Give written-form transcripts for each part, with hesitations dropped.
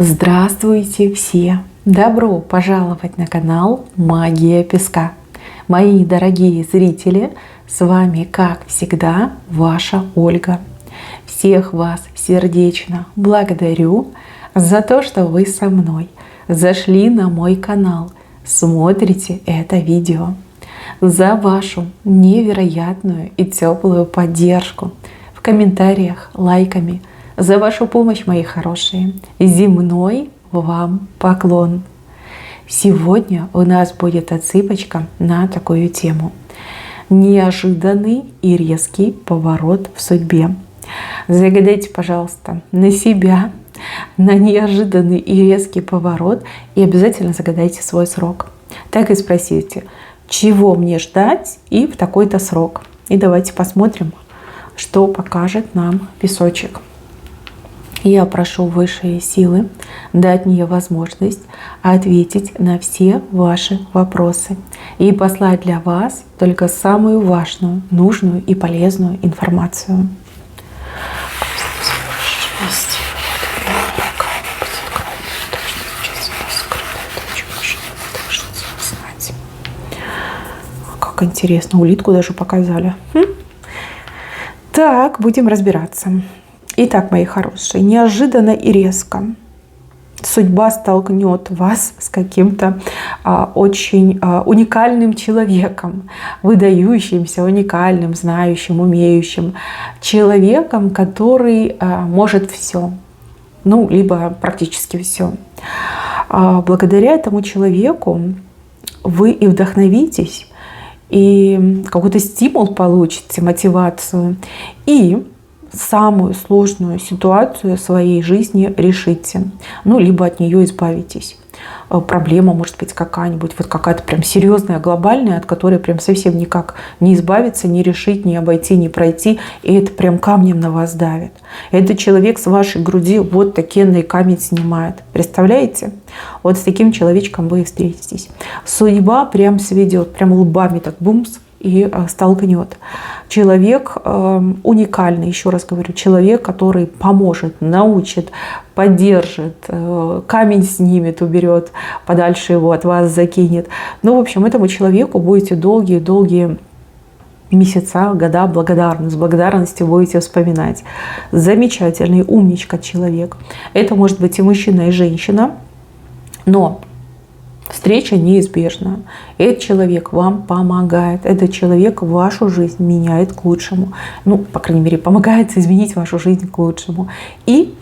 Здравствуйте все! Добро пожаловать на канал Магия Песка. Мои дорогие зрители, с вами, как всегда, ваша Ольга. Всех вас сердечно благодарю за то, что вы со мной зашли на мой канал, смотрите это видео, за вашу невероятную и теплую поддержку в комментариях, лайками, за вашу помощь, мои хорошие. Земной вам поклон. Сегодня у нас будет отсыпочка на такую тему. Неожиданный и резкий поворот в судьбе. Загадайте, пожалуйста, на себя, на неожиданный и резкий поворот и обязательно загадайте свой срок. Так и спросите, чего мне ждать и в такой-то срок. И давайте посмотрим, что покажет нам песочек. Я прошу высшие силы дать мне возможность ответить на все ваши вопросы и послать для вас только самую важную, нужную и полезную информацию. Как интересно, улитку даже показали. Так, будем разбираться. Итак, мои хорошие, неожиданно и резко судьба столкнет вас с каким-то очень уникальным человеком, выдающимся, уникальным, знающим, умеющим человеком, который может все, ну, либо практически все. Благодаря этому человеку вы и вдохновитесь, и какой-то стимул получите, мотивацию, и самую сложную ситуацию своей жизни решите, ну, либо от нее избавитесь. Проблема может быть какая-нибудь, вот какая-то прям серьезная, глобальная, от которой прям совсем никак не избавиться, не решить, не обойти, не пройти, и это прям камнем на вас давит. Этот человек с вашей груди вот такенный камень снимает. Представляете? Вот с таким человечком вы и встретитесь. Судьба прям сведет, прям лбами так бумс, и столкнет. Человек уникальный, еще раз говорю, человек, который поможет, научит, поддержит, камень снимет, уберет, подальше его от вас закинет. Ну, в общем, этому человеку будете долгие-долгие месяца, года благодарны, с благодарностью будете вспоминать. Замечательный, умничка человек. Это может быть и мужчина, и женщина, но встреча неизбежна. Этот человек вам помогает. Этот человек вашу жизнь меняет к лучшему. Ну, по крайней мере, помогает изменить вашу жизнь к лучшему. И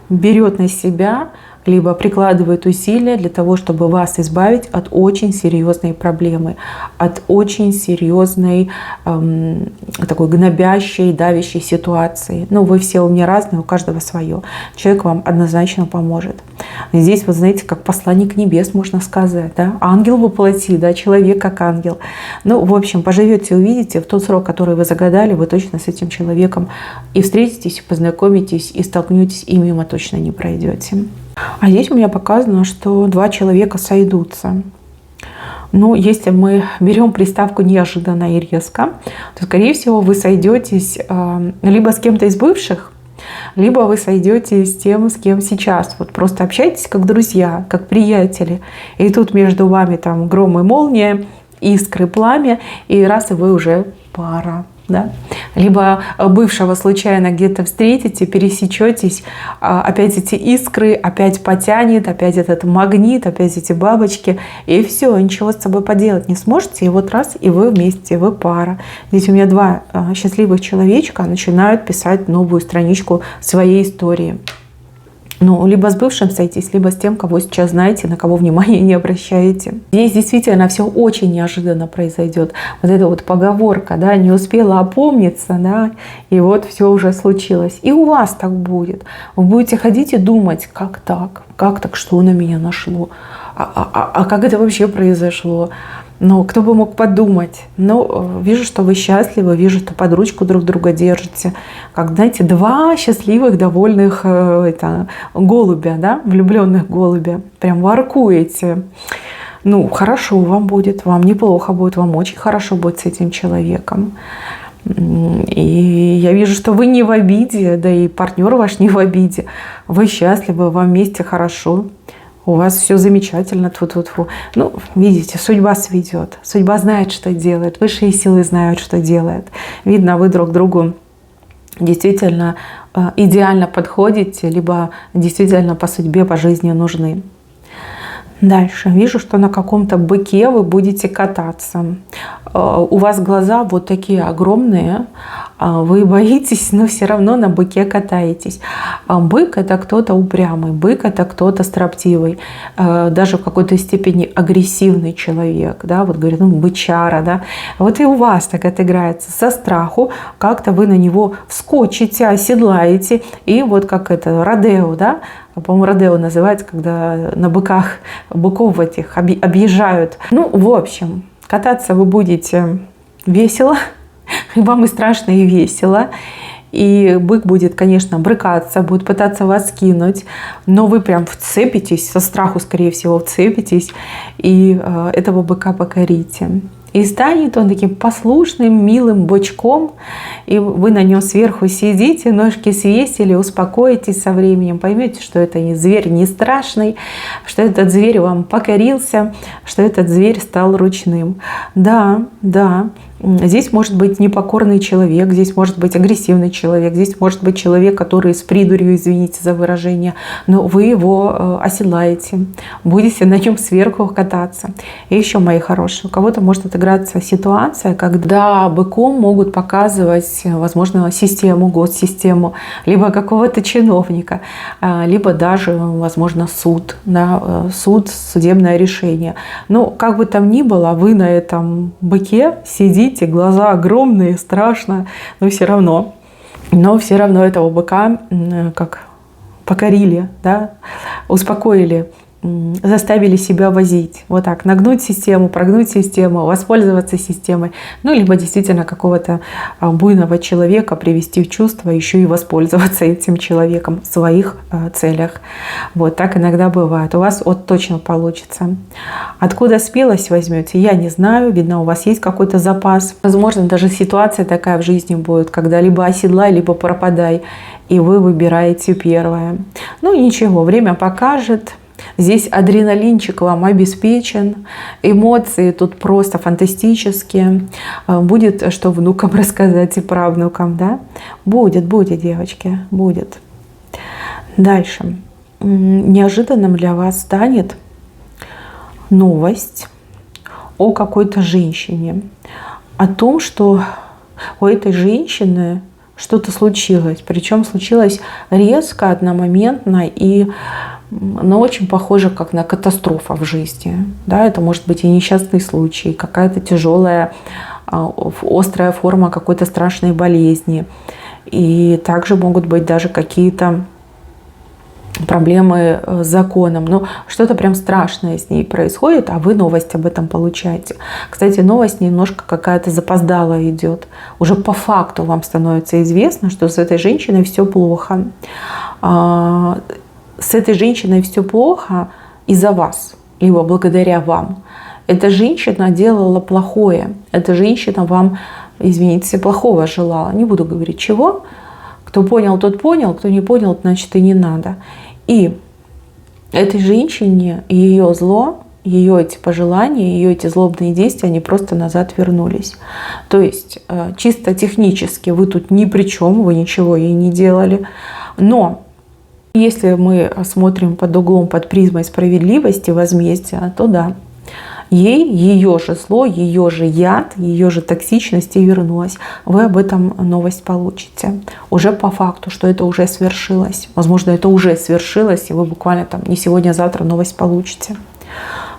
берет на себя, либо прикладывает усилия для того, чтобы вас избавить от очень серьезной проблемы, от очень серьезной такой гнобящей, давящей ситуации. Ну, вы все у меня разные, у каждого свое. Человек вам однозначно поможет. Здесь, вы знаете, как посланник небес, можно сказать, да? Ангел воплоти, да, человек как ангел. Ну, в общем, поживете, увидите, в тот срок, который вы загадали, вы точно с этим человеком и встретитесь, и познакомитесь, и столкнетесь, и мимо точно не пройдете. А здесь у меня показано, что два человека сойдутся. Ну, если мы берем приставку неожиданно и резко, то, скорее всего, вы сойдетесь либо с кем-то из бывших, либо вы сойдетесь с тем, с кем сейчас. Вот просто общайтесь как друзья, как приятели. И тут между вами там гром и молния, искры, пламя, и раз, и вы уже пара. Да? Либо бывшего случайно где-то встретите, пересечетесь, опять эти искры, опять потянет, опять этот магнит, опять эти бабочки, и все, ничего с собой поделать не сможете, и вот раз, и вы вместе, вы пара. Здесь у меня два счастливых человечка начинают писать новую страничку своей истории. Ну, либо с бывшим сойтись, либо с тем, кого сейчас знаете, на кого внимания не обращаете. Здесь действительно все очень неожиданно произойдет. Вот эта вот поговорка, да, не успела опомниться, да, и вот все уже случилось. И у вас так будет. Вы будете ходить и думать, как так, что на меня нашло, а как это вообще произошло. Ну, кто бы мог подумать. Но вижу, что вы счастливы, вижу, что под ручку друг друга держите. Как, знаете, два счастливых, довольных голубя, да, влюбленных голубя. Прям воркуете. Ну, хорошо вам будет, вам неплохо будет, вам очень хорошо будет с этим человеком. И я вижу, что вы не в обиде, да и партнер ваш не в обиде. Вы счастливы, вам вместе хорошо. У вас все замечательно. Тьфу-тьфу-тьфу. Ну, видите, судьба сведет. Судьба знает, что делает. Высшие силы знают, что делает. Видно, вы друг другу действительно идеально подходите, либо действительно по судьбе, по жизни нужны. Дальше. Вижу, что на каком-то быке вы будете кататься. У вас глаза вот такие огромные. Вы боитесь, но все равно на быке катаетесь. Бык – это кто-то упрямый, бык – это кто-то строптивый, даже в какой-то степени агрессивный человек. Да? Вот говорят, ну, бычара. Да? Вот и у вас так отыграется. Со страху как-то вы на него вскочите, оседлаете. И вот как это, родео, да? По-моему, родео называется, когда на быках, быков этих объезжают. Ну, в общем, кататься вы будете весело, и вам и страшно, и весело. И бык будет, конечно, брыкаться, будет пытаться вас скинуть, но вы прям вцепитесь, со страху, скорее всего, вцепитесь, и этого быка покорите. И станет он таким послушным, милым бычком, и вы на нем сверху сидите, ножки свесили, успокоитесь со временем, поймете, что это не зверь не страшный, что этот зверь вам покорился, что этот зверь стал ручным. Да, да. Здесь может быть непокорный человек, здесь может быть агрессивный человек, здесь может быть человек, который с придурью, извините за выражение, но вы его оседлаете, будете на нем сверху кататься. И еще, мои хорошие, у кого-то может отыграться ситуация, когда быком могут показывать, возможно, систему, госсистему, либо какого-то чиновника, либо даже, возможно, суд, да, суд, судебное решение. Но как бы там ни было, вы на этом быке сидите, глаза огромные, страшно, но все равно этого быка как покорили, да, успокоили, заставили себя возить. Вот так, нагнуть систему, прогнуть систему, воспользоваться системой. Ну, либо действительно какого-то буйного человека привести в чувство, еще и воспользоваться этим человеком в своих целях. Вот так иногда бывает. У вас вот точно получится. Откуда смелость возьмете, я не знаю. Видно, у вас есть какой-то запас. Возможно, даже ситуация такая в жизни будет, когда либо оседлай, либо пропадай. И вы выбираете первое. Ну, ничего, время покажет. Здесь адреналинчик вам обеспечен, эмоции тут просто фантастические. Будет что внукам рассказать и правнукам, да? Будет, девочки, будет. Дальше. Неожиданным для вас станет новость о какой-то женщине. О том, что у этой женщины что-то случилось. Причем случилось резко, одномоментно и очень похоже как на катастрофу в жизни. Да, это может быть и несчастный случай, какая-то тяжелая, острая форма какой-то страшной болезни. И также могут быть даже какие-то проблемы с законом. Но что-то прям страшное с ней происходит, а вы новость об этом получаете. Кстати, новость немножко какая-то запоздалая идет. Уже по факту вам становится известно, что с этой женщиной все плохо. С этой женщиной все плохо из-за вас, либо благодаря вам. Эта женщина делала плохое. Эта женщина вам, извините, плохого желала. Не буду говорить чего. Кто понял, тот понял. Кто не понял, значит и не надо. И этой женщине ее зло, ее эти пожелания, ее эти злобные действия, они просто назад вернулись. То есть чисто технически вы тут ни при чем, вы ничего ей не делали. Но если мы смотрим под углом, под призмой справедливости, возмездия, то да, ей ее же зло, ее же яд, ее же токсичность и вернулась. Вы об этом новость получите. Уже по факту, что это уже свершилось. Возможно, это уже свершилось, и вы буквально там не сегодня, а завтра новость получите.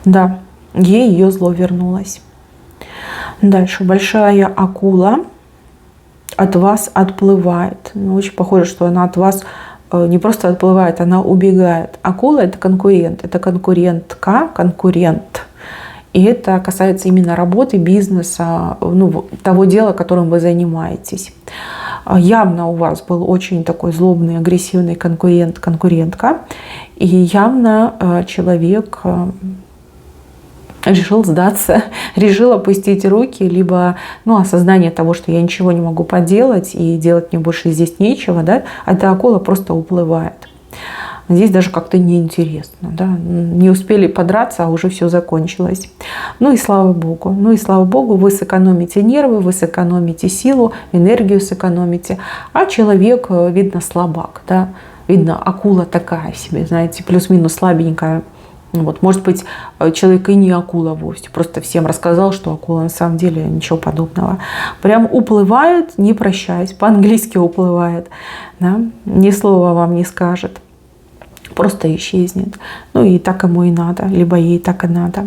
Да, ей ее зло вернулось. Дальше. Большая акула от вас отплывает. Ну, очень похоже, что она от вас не просто отплывает, она убегает. Акула – это конкурент, это конкурентка, конкурент. И это касается именно работы, бизнеса, ну, того дела, которым вы занимаетесь. Явно у вас был очень такой злобный, агрессивный конкурент, конкурентка. И явно человек решил сдаться, решил опустить руки, либо осознание того, что я ничего не могу поделать и делать мне больше здесь нечего, да, эта акула просто уплывает. Здесь даже как-то неинтересно, да, не успели подраться, а уже все закончилось. И слава Богу, вы сэкономите нервы, вы сэкономите силу, энергию сэкономите, а человек, видно, слабак, да, видно, акула такая себе, знаете, плюс-минус слабенькая. Может быть, человек и не акула вовсе, просто всем рассказал, что акула на самом деле ничего подобного. Прям уплывает, не прощаясь, по-английски уплывает, да? Ни слова вам не скажет, просто исчезнет. И так ему и надо, либо ей так и надо.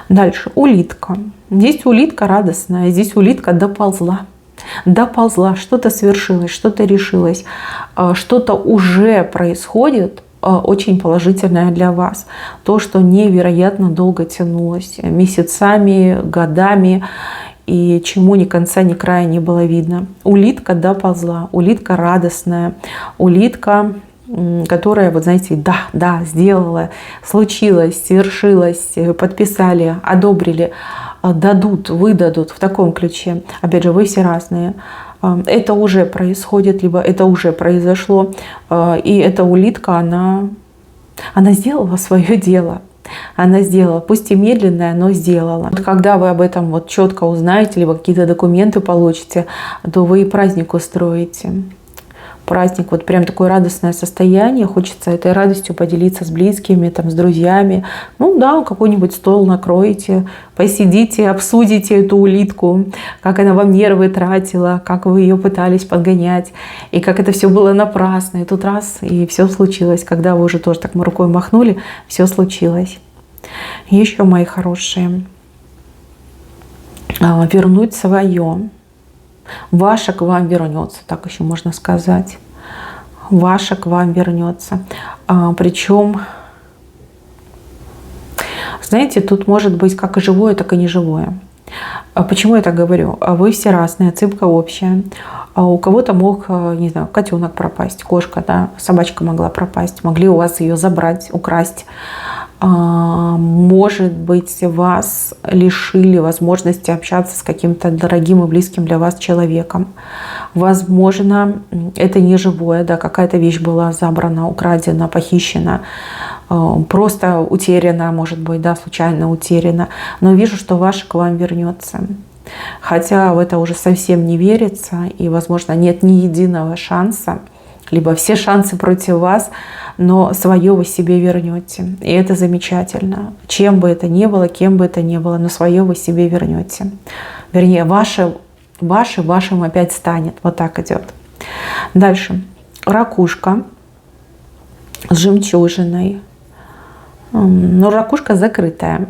Дальше, улитка. Здесь улитка радостная, здесь улитка доползла, что-то свершилось, что-то решилось, что-то уже происходит, очень положительное для вас. То, что невероятно долго тянулось, месяцами, годами, и чему ни конца, ни края не было видно. Улитка доползла, улитка радостная, улитка, которая, да, сделала, случилось, свершилось, подписали, одобрили, дадут, выдадут в таком ключе. Опять же, вы все разные. Это уже происходит, либо это уже произошло. И эта улитка, она сделала свое дело. Она сделала, пусть и медленное, но сделала. Когда вы об этом четко узнаете, либо какие-то документы получите, то вы и праздник устроите. Праздник, прям такое радостное состояние. Хочется этой радостью поделиться с близкими, с друзьями. Какой-нибудь стол накроете, посидите, обсудите эту улитку, как она вам нервы тратила, как вы ее пытались подгонять, и как это все было напрасно. И тут раз, и все случилось. Когда вы уже тоже так рукой махнули, все случилось. Еще, мои хорошие, вернуть свое. Ваше к вам вернется, так еще можно сказать. Ваше к вам вернется. Причем, знаете, тут может быть как и живое, так и неживое. Почему я так говорю? Вы все разные, цыпка общая. У кого-то мог, не знаю, котенок пропасть, кошка, да, собачка могла пропасть, могли у вас ее забрать, украсть. Может быть, вас лишили возможности общаться с каким-то дорогим и близким для вас человеком. Возможно, это не живое, да, какая-то вещь была забрана, украдена, похищена, просто утеряна, может быть, да, случайно утеряна. Но вижу, что ваше к вам вернется. Хотя в это уже совсем не верится, и, возможно, нет ни единого шанса, либо все шансы против вас, но свое вы себе вернете. И это замечательно. Чем бы это ни было, кем бы это ни было, но свое вы себе вернете. Вернее, ваше вашим опять станет. Вот так идет. Дальше. Ракушка с жемчужиной. Но ракушка закрытая.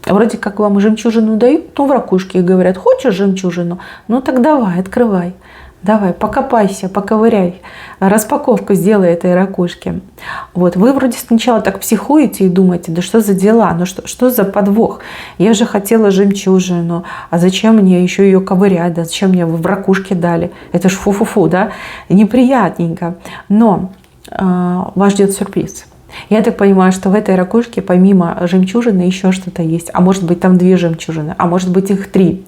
Вроде как вам жемчужину дают, в ракушке говорят: хочешь жемчужину? Так давай, открывай. Давай, покопайся, поковыряй, распаковку сделай этой ракушки. Вы вроде сначала так психуете и думаете: да что за дела, что за подвох? Я же хотела жемчужину, а зачем мне еще ее ковырять, да зачем мне в ракушке дали? Это ж фу-фу-фу, да, неприятненько. Но вас ждет сюрприз. Я так понимаю, что в этой ракушке помимо жемчужины еще что-то есть. А может быть, там 2 жемчужины, а может быть, их 3.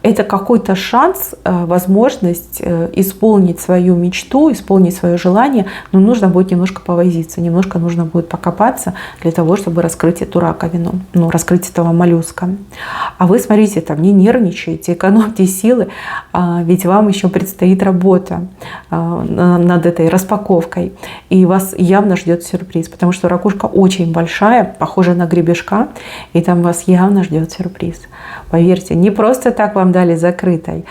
Это какой-то шанс, возможность исполнить свою мечту, исполнить свое желание, но нужно будет немножко повозиться, немножко нужно будет покопаться для того, чтобы раскрыть эту раковину, раскрыть этого моллюска. А вы, смотрите, там не нервничайте, экономьте силы, ведь вам еще предстоит работа над этой распаковкой, и вас явно ждет сюрприз, потому что ракушка очень большая, похожа на гребешка, и там вас явно ждет сюрприз. Поверьте, не просто так вам дали закрытой,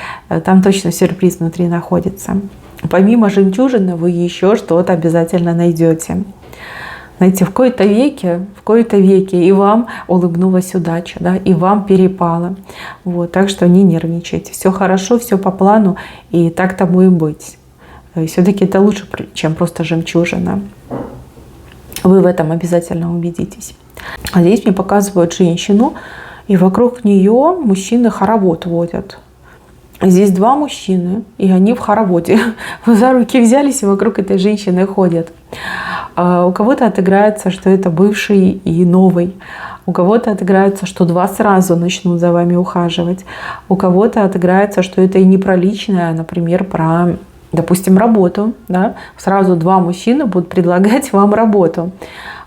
там точно сюрприз внутри находится. Помимо жемчужины вы еще что-то обязательно найдете. Знаете, в кои-то веке и вам улыбнулась удача, да, и вам перепало. Так что не нервничайте. Все хорошо, все по плану, и так тому и быть. Все-таки это лучше, чем просто жемчужина. Вы в этом обязательно убедитесь. А здесь мне показывают женщину, и вокруг нее мужчины хоровод водят. Здесь 2 мужчины, и они в хороводе. За руки взялись и вокруг этой женщины ходят. У кого-то отыграется, что это бывший и новый. У кого-то отыграется, что два сразу начнут за вами ухаживать. У кого-то отыграется, что это и не про личное, а, например, про, допустим, работу. Да? Сразу два мужчины будут предлагать вам работу.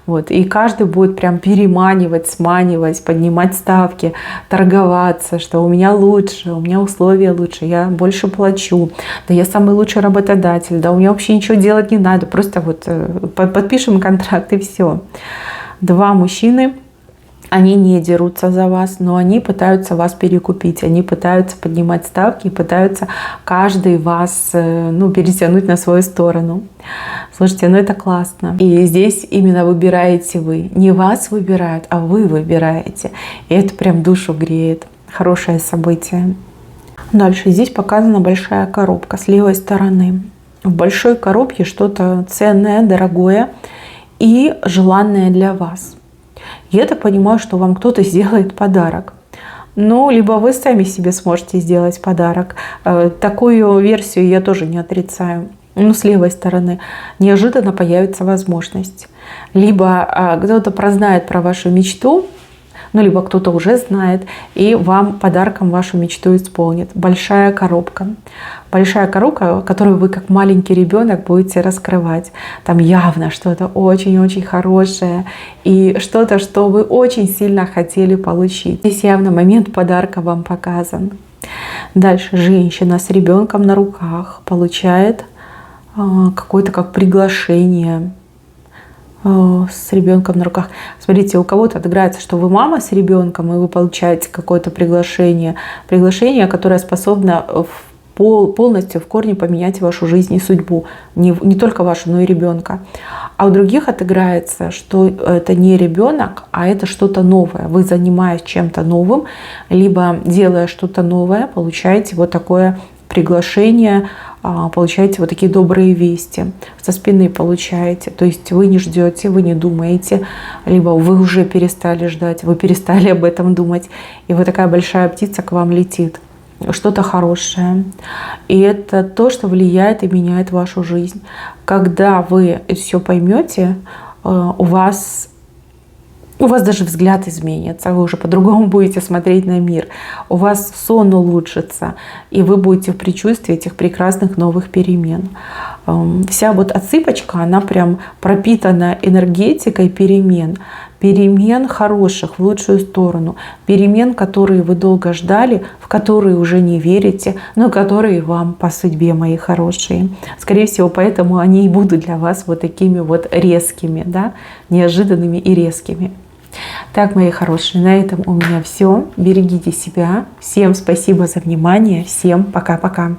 Вот. И каждый будет прям переманивать, сманивать, поднимать ставки, торговаться, что у меня лучше, у меня условия лучше, я больше плачу, да я самый лучший работодатель, да у меня вообще ничего делать не надо, просто вот подпишем контракт и все. Два мужчины, они не дерутся за вас, но они пытаются вас перекупить, они пытаются поднимать ставки, пытаются каждый вас перетянуть на свою сторону. Слушайте, это классно. И здесь именно выбираете вы. Не вас выбирают, а вы выбираете. И это прям душу греет. Хорошее событие. Дальше здесь показана большая коробка с левой стороны. В большой коробке что-то ценное, дорогое и желанное для вас. Я так понимаю, что вам кто-то сделает подарок. Либо вы сами себе сможете сделать подарок. Такую версию я тоже не отрицаю. С левой стороны неожиданно появится возможность. Либо кто-то прознает про вашу мечту, либо кто-то уже знает, и вам подарком вашу мечту исполнит. Большая коробка. Большая коробка, которую вы как маленький ребенок будете раскрывать. Там явно что-то очень-очень хорошее и что-то, что вы очень сильно хотели получить. Здесь явно момент подарка вам показан. Дальше женщина с ребенком на руках получает какое-то как приглашение с ребенком на руках. Смотрите, у кого-то отыграется, что вы мама с ребенком, и вы получаете какое-то приглашение, которое способно полностью в корне поменять вашу жизнь и судьбу. Не только вашу, но и ребенка. А у других отыграется, что это не ребенок, а это что-то новое. Вы, занимаясь чем-то новым, либо делая что-то новое, получаете вот такое приглашение, получаете вот такие добрые вести, со спины получаете. То есть вы не ждете, вы не думаете, либо вы уже перестали ждать, вы перестали об этом думать, и вот такая большая птица к вам летит. Что-то хорошее. И это то, что влияет и меняет вашу жизнь. Когда вы все поймете, у вас даже взгляд изменится, вы уже по-другому будете смотреть на мир, у вас сон улучшится, и вы будете в предчувствии этих прекрасных новых перемен. Вся вот отсыпочка, она прям пропитана энергетикой перемен хороших в лучшую сторону, перемен, которые вы долго ждали, в которые уже не верите, но которые вам по судьбе, мои хорошие. Скорее всего, поэтому они и будут для вас вот такими вот резкими, да, неожиданными и резкими. Так, мои хорошие, на этом у меня все. Берегите себя. Всем спасибо за внимание. Всем пока-пока.